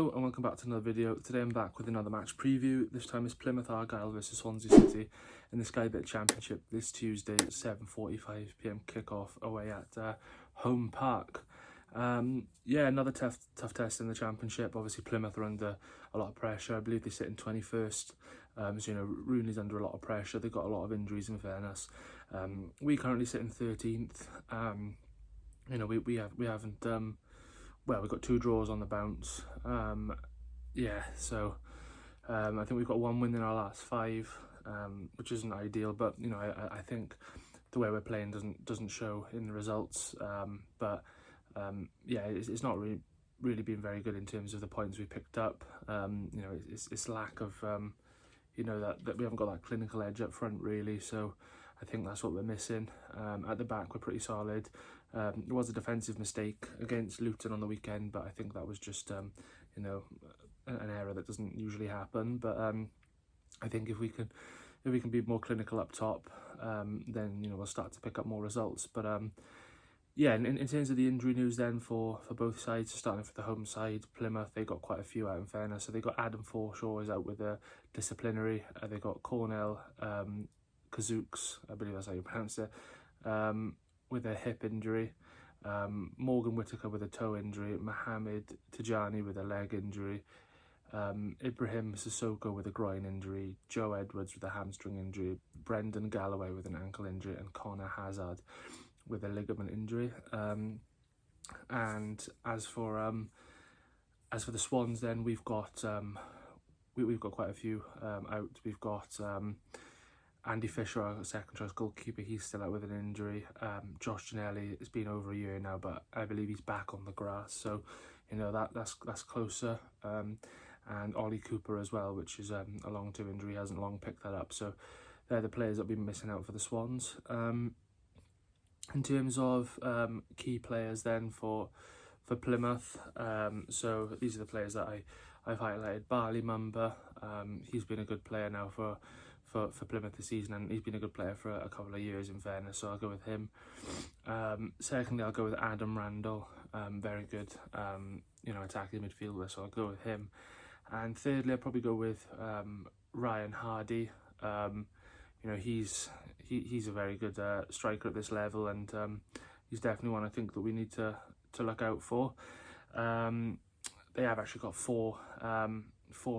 Hello and welcome back to another video. Today I'm back with another match preview. This time it's Plymouth Argyle versus Swansea City in the Sky Bet Championship this Tuesday at 7:45 PM kickoff away at Home Park. Another tough test in the Championship. Obviously Plymouth are under a lot of pressure. I believe they sit in 21st. Rooney's under a lot of pressure. They've got a lot of injuries in fairness. We currently sit in 13th. We've got 2 draws on the bounce. I think we've got 1 win in our last 5, which isn't ideal, but I think the way we're playing doesn't show in the results. It's not really been very good in terms of the points we picked up. It's lack of that we haven't got that clinical edge up front really. So I think that's what we're missing. At the back we're pretty solid. It was a defensive mistake against Luton on the weekend, but I think that was just an error that doesn't usually happen. But I think if we can be more clinical up top, then we'll start to pick up more results. But in terms of the injury news then for both sides, starting for the home side, Plymouth, they got quite a few out in fairness. So they got Adam Forshaw is out with a disciplinary. They got Cornell Kazooks, I believe that's how you pronounce it, with a hip injury, Morgan Whittaker with a toe injury, Mohamed Tijani with a leg injury, Ibrahim Sissoko with a groin injury, Joe Edwards with a hamstring injury, Brendan Galloway with an ankle injury, and Connor Hazard with a ligament injury. And as for the Swans, then we've got quite a few out. We've got Andy Fisher, our second choice goalkeeper, he's still out with an injury. Josh Ginnelly, it's been over a year now, but I believe he's back on the grass, so that's closer. And Ollie Cooper as well, which is a long-term injury, he hasn't long picked that up. So they're the players that have been missing out for the Swans. In terms of key players then for Plymouth, so these are the players that I've highlighted. Barley Mumba, he's been a good player now for Plymouth this season, and he's been a good player for a couple of years in fairness, so I'll go with him. Secondly, I'll go with Adam Randall, very good attacking midfielder, so I'll go with him. And thirdly, I'll probably go with Ryan Hardy. He's a very good striker at this level, and he's definitely one I think that we need to look out for. They have actually got 4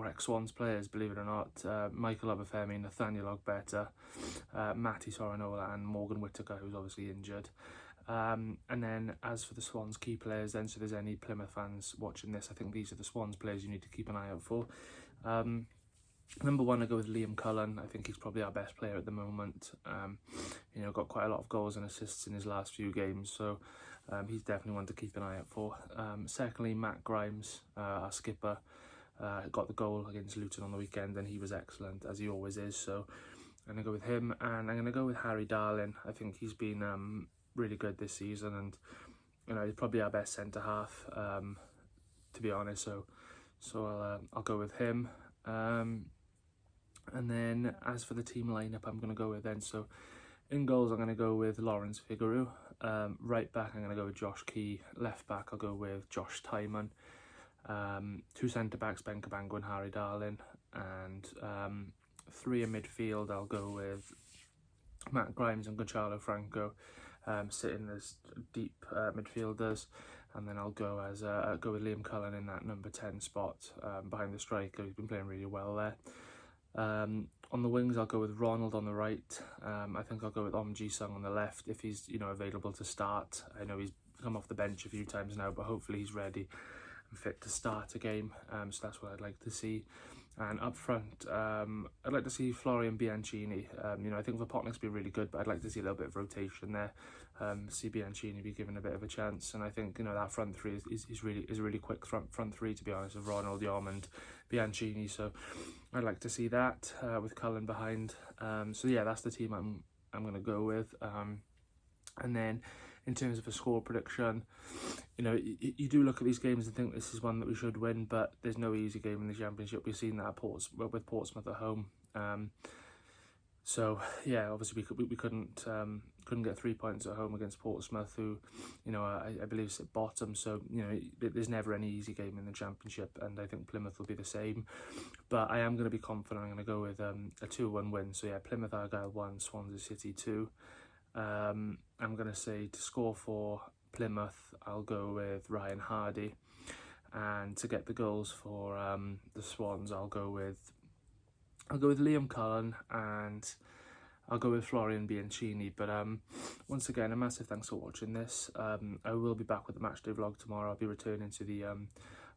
ex-Swans players, believe it or not. Michael Obafemi, Nathaniel Ogbeta, Matty Sorinola, and Morgan Whittaker, who's obviously injured. And then as for the Swans key players then, so there's any Plymouth fans watching this, I think these are the Swans players you need to keep an eye out for. Number 1, I go with Liam Cullen. I think he's probably our best player at the moment. Got quite a lot of goals and assists in his last few games, so he's definitely one to keep an eye out for. Secondly, Matt Grimes, our skipper, got the goal against Luton on the weekend, and he was excellent, as he always is, so I'm going to go with him. And I'm going to go with Harry Darling. I think he's been really good this season, and he's probably our best centre-half, to be honest, so I'll go with him. And then as for the team lineup, I'm going to go with then, so in goals I'm going to go with Lawrence Figueroa, right back I'm going to go with Josh Key, left back I'll go with Josh Tyman, 2 centre backs Ben Cabango and Harry Darling, and 3 in midfield I'll go with Matt Grimes and Gonzalo Franco, sitting as deep midfielders, and then I'll go with Liam Cullen in that number 10 spot, behind the striker. He's been playing really well there. On the wings I'll go with Ronald on the right. I think I'll go with Omji Sung on the left if he's available to start. I know he's come off the bench a few times now, but hopefully he's ready and fit to start a game, so that's what I'd like to see. And up front, I'd like to see Florian Bianchini. I think Vopotnik's been really good, but I'd like to see a little bit of rotation there. See Bianchini be given a bit of a chance, and I think that front three is a really quick front three, to be honest, of Ronald, Yom and Bianchini. So I'd like to see that with Cullen behind. So yeah, that's the team I'm going to go with. And then in terms of a score prediction, you do look at these games and think this is one that we should win, but there's no easy game in the Championship. We've seen that with Portsmouth at home. So yeah, obviously we couldn't couldn't get 3 points at home against Portsmouth, who, you know, I believe is at bottom. So, you know, there's never any easy game in the Championship, and I think Plymouth will be the same. But I am going to be confident. I'm going to go with a 2-1 win. So yeah, Plymouth Argyle 1, Swansea City 2. I'm going to say to score for Plymouth, I'll go with Ryan Hardy, and to get the goals for the Swans, I'll go with Liam Cullen, and I'll go with Florian Bianchini. But once again, a massive thanks for watching this. I will be back with the matchday vlog tomorrow. I'll be returning to the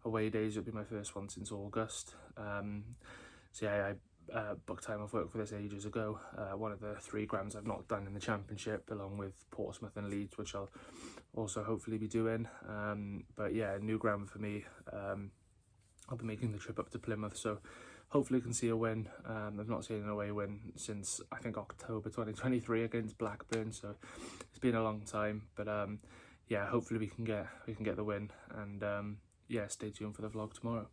away days. It'll be my first one since August. So yeah, I booked time off work for this ages ago. One of the 3 grounds I've not done in the Championship, along with Portsmouth and Leeds, which I'll also hopefully be doing. But yeah, new ground for me. I'll be making the trip up to Plymouth, so hopefully I can see a win. I've not seen an away win since I think October 2023 against Blackburn, so it's been a long time. But yeah, hopefully we can get the win, and yeah, stay tuned for the vlog tomorrow.